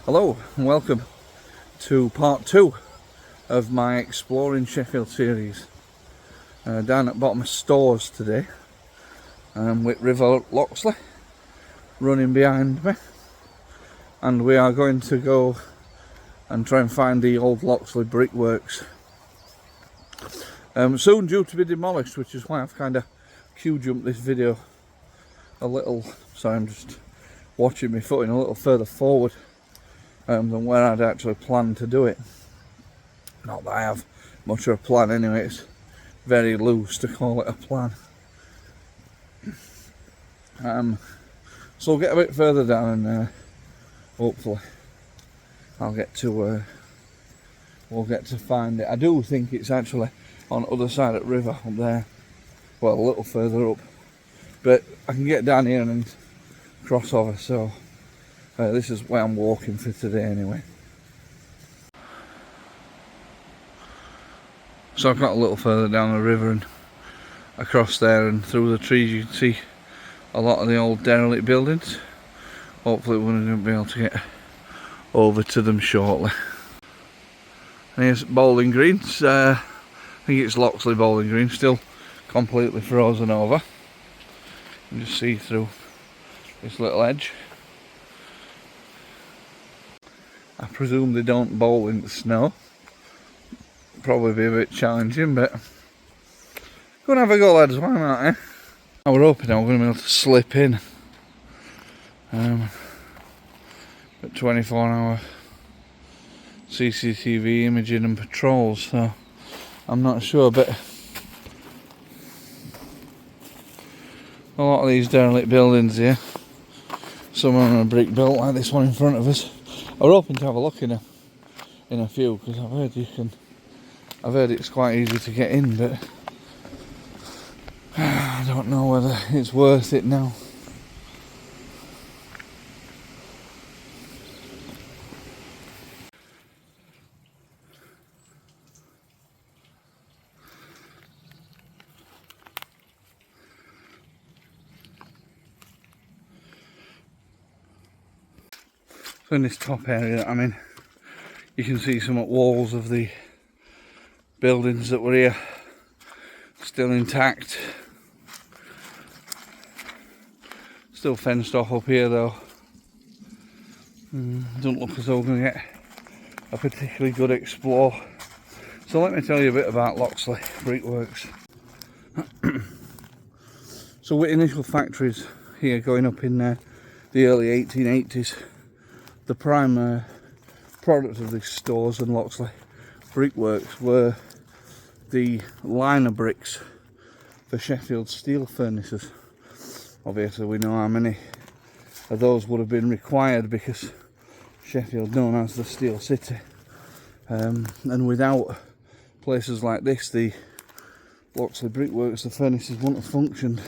Hello and welcome to part 2 of my Exploring Sheffield series. Down at bottom of Storrs today, with River Loxley running behind me, and we are going to go and try and find the old Loxley Brickworks. Soon due to be demolished, which is why I've kind of queue-jumped this video a little. Sorry, I'm just watching my footing a little further forward than where I'd actually planned to do it. Not that I have much of a plan anyway, it's very loose to call it a plan. So we'll get a bit further down and hopefully we'll get to find it. I do think it's actually on the other side of the river up there, well, a little further up, but I can get down here and cross over, so this is where I'm walking for today anyway. So I've got a little further down the river and across there, and through the trees you can see a lot of the old derelict buildings. Hopefully we're going to be able to get over to them shortly. And here's Bowling Greens. I think it's Loxley Bowling Green, still completely frozen over. You can just see through this little edge. I presume they don't bowl in the snow. Probably be a bit challenging, but go and have a go, lads, why not, eh? I was hoping I was going to be able to slip in. But 24-hour CCTV imaging and patrols, so I'm not sure, but a lot of these derelict buildings here, some of them are brick built like this one in front of us. I was hoping to have a look in a few, because I've heard it's quite easy to get in, but I don't know whether it's worth it now. So in this top area that I'm in, you can see some walls of the buildings that were here still intact. Still fenced off up here though. Doesn't look as though we're going to get a particularly good explore. So let me tell you a bit about Loxley Brickworks. So with initial factories here going up in the early 1880s, the prime product of these Storrs and Loxley Brickworks were the liner bricks for Sheffield steel furnaces. Obviously we know how many of those would have been required because Sheffield known as the steel city, and without places like this, the Loxley Brickworks, the furnaces wouldn't have functioned.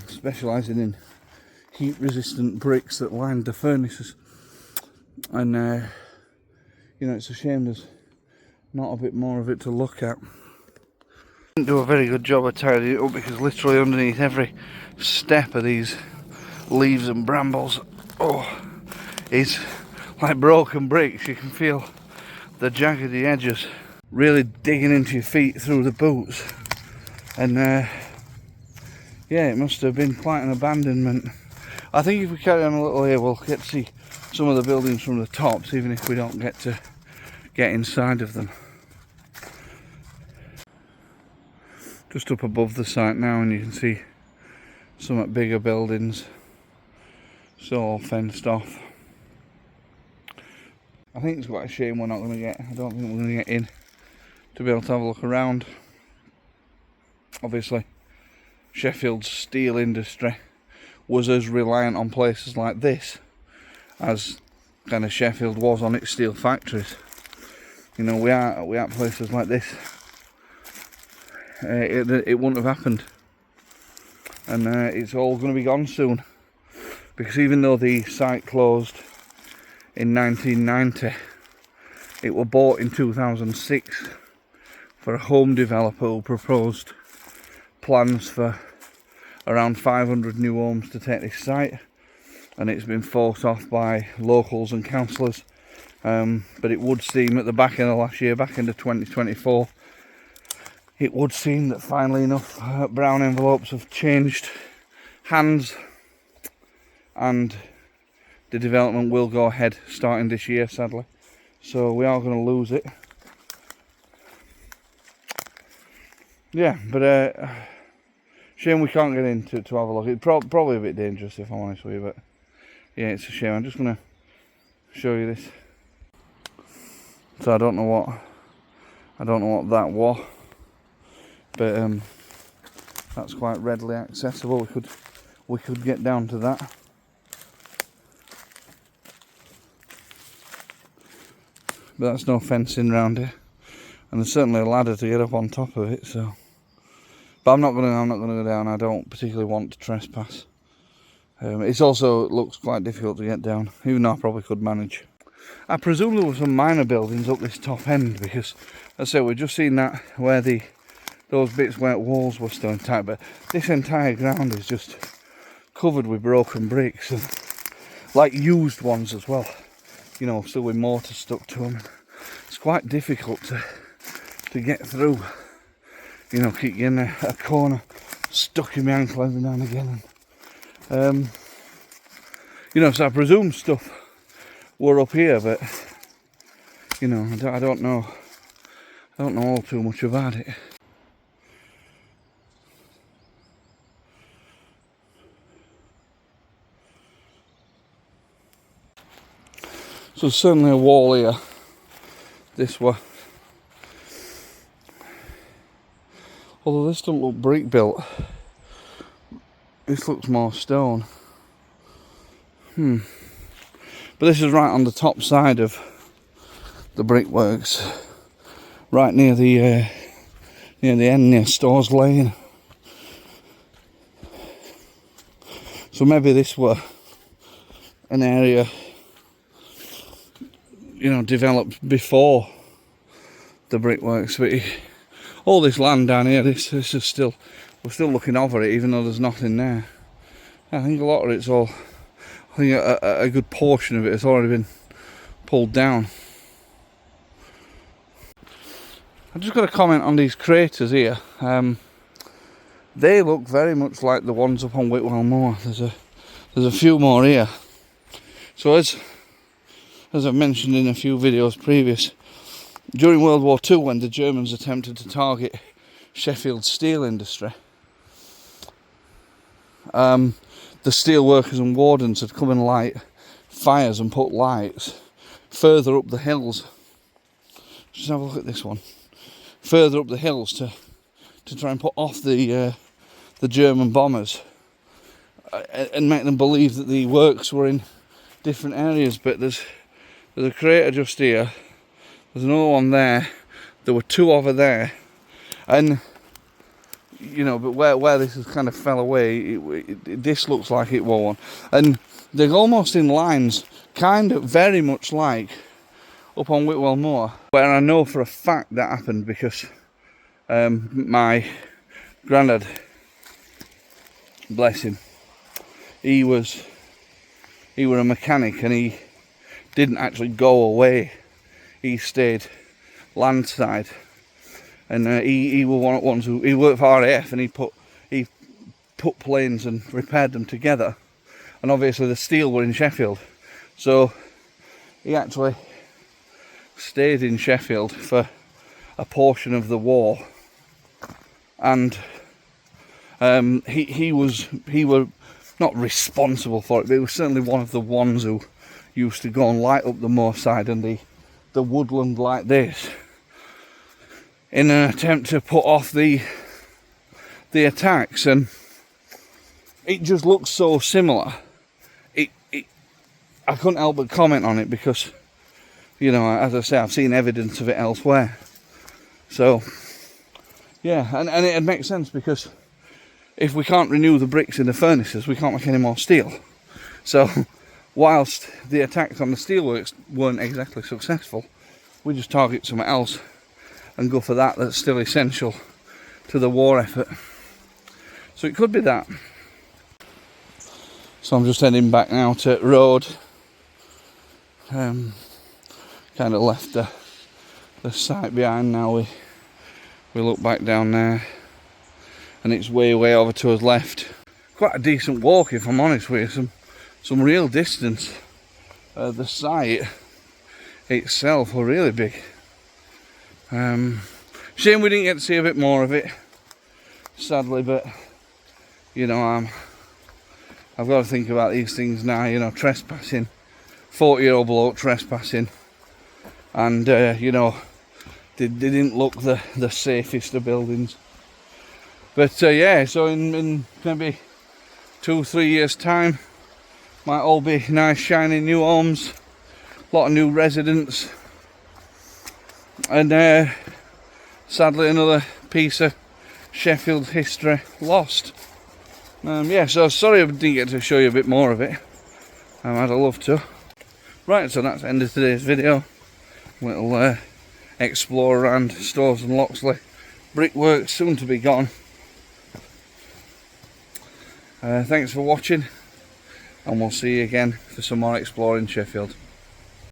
Specialising in heat resistant bricks that lined the furnaces, and you know, it's a shame there's not a bit more of it to look at. Didn't do a very good job of tidying it up, because literally underneath every step of these leaves and brambles is like broken bricks. You can feel the jaggedy edges really digging into your feet through the boots, and yeah, it must have been quite an abandonment. I think if we carry on a little here, we'll get to see some of the buildings from the tops, even if we don't get to get inside of them. Just up above the site now, and you can see some bigger buildings, so all fenced off. I think it's quite a shame we're not going to get, I don't think we're going to get in to be able to have a look around. Obviously Sheffield's steel industry was as reliant on places like this as kind of Sheffield was on its steel factories. You know, we are at places like this, it wouldn't have happened, and it's all going to be gone soon, because even though the site closed in 1990, it was bought in 2006 for a home developer who proposed plans for around 500 new homes to take this site, and it's been fought off by locals and councillors. But it would seem at the back end of last year, back into 2024, it would seem that finally enough brown envelopes have changed hands, and the development will go ahead starting this year, sadly. So we are going to lose it. Yeah, but shame we can't get in to have a look. It's probably a bit dangerous, if I'm honest with you, but yeah, it's a shame. I'm just going to show you this. So I don't know what that was, but that's quite readily accessible. We could get down to that. But that's no fencing around here, and there's certainly a ladder to get up on top of it. So, but I'm not gonna go down. I don't particularly want to trespass. It looks quite difficult to get down, even though I probably could manage. I presume there were some minor buildings up this top end, because, as I say, we've just seen that where those bits where walls were still intact, but this entire ground is just covered with broken bricks, and like used ones as well. You know, still with mortar stuck to them. It's quite difficult to get through. You know, keep you in a corner, stuck in my ankle every now and again. You know, so I presume stuff were up here, but you know, I don't know all too much about it. So certainly a wall here, this way. Although this doesn't look brick built, this looks more stone. But this is right on the top side of the Brickworks, right near the end, near Storrs Lane. So maybe this were an area, you know, developed before the Brickworks. But all this land down here, this is still, we're still looking over it, even though there's nothing there. I think a lot of it's all, I think a good portion of it has already been pulled down. I've just got to comment on these craters here. They look very much like the ones up on Whitwell Moor. There's a few more here. So as I've mentioned in a few videos previous, during World War II, when the Germans attempted to target Sheffield's steel industry, the steel workers and wardens had come and light fires and put lights further up the hills. Just have a look at this one. Further up the hills to try and put off the German bombers and make them believe that the works were in different areas. But there's a crater just here. There's another one there. There were two over there, and you know, but where this has kind of fell away, this looks like it was one, and they're almost in lines, kind of very much like up on Whitwell Moor, where I know for a fact that happened because my granddad, bless him, he was a mechanic, and he didn't actually go away. He stayed landside, and he was one of the ones who, he worked for RAF, and he put planes and repaired them together. And obviously the steel were in Sheffield, so he actually stayed in Sheffield for a portion of the war, and he was not responsible for it, but he was certainly one of the ones who used to go and light up the moor side and the woodland like this in an attempt to put off the attacks. And it just looks so similar. I couldn't help but comment on it because, you know, as I say, I've seen evidence of it elsewhere. So yeah, and it makes sense, because if we can't renew the bricks in the furnaces, we can't make any more steel. So whilst the attacks on the steelworks weren't exactly successful, we just target something else and go for that's still essential to the war effort. So it could be that. So I'm just heading back now to road. Kind of left the site behind now. We look back down there and it's way over to us left. Quite a decent walk, if I'm honest with you. Some real distance. The site itself were really big. Shame we didn't get to see a bit more of it, sadly, but you know, I've got to think about these things now, you know, trespassing, 40-year-old bloke trespassing, and you know, they didn't look the safest of buildings. But yeah, so in maybe 2-3 years time, might all be nice shiny new homes, a lot of new residents, and sadly another piece of Sheffield history lost. Yeah, so sorry I didn't get to show you a bit more of it. I'd love to. Right, so that's the end of today's video. Little explore around Storrs and Loxley. Brickworks soon to be gone. Thanks for watching, and we'll see you again for some more exploring Sheffield.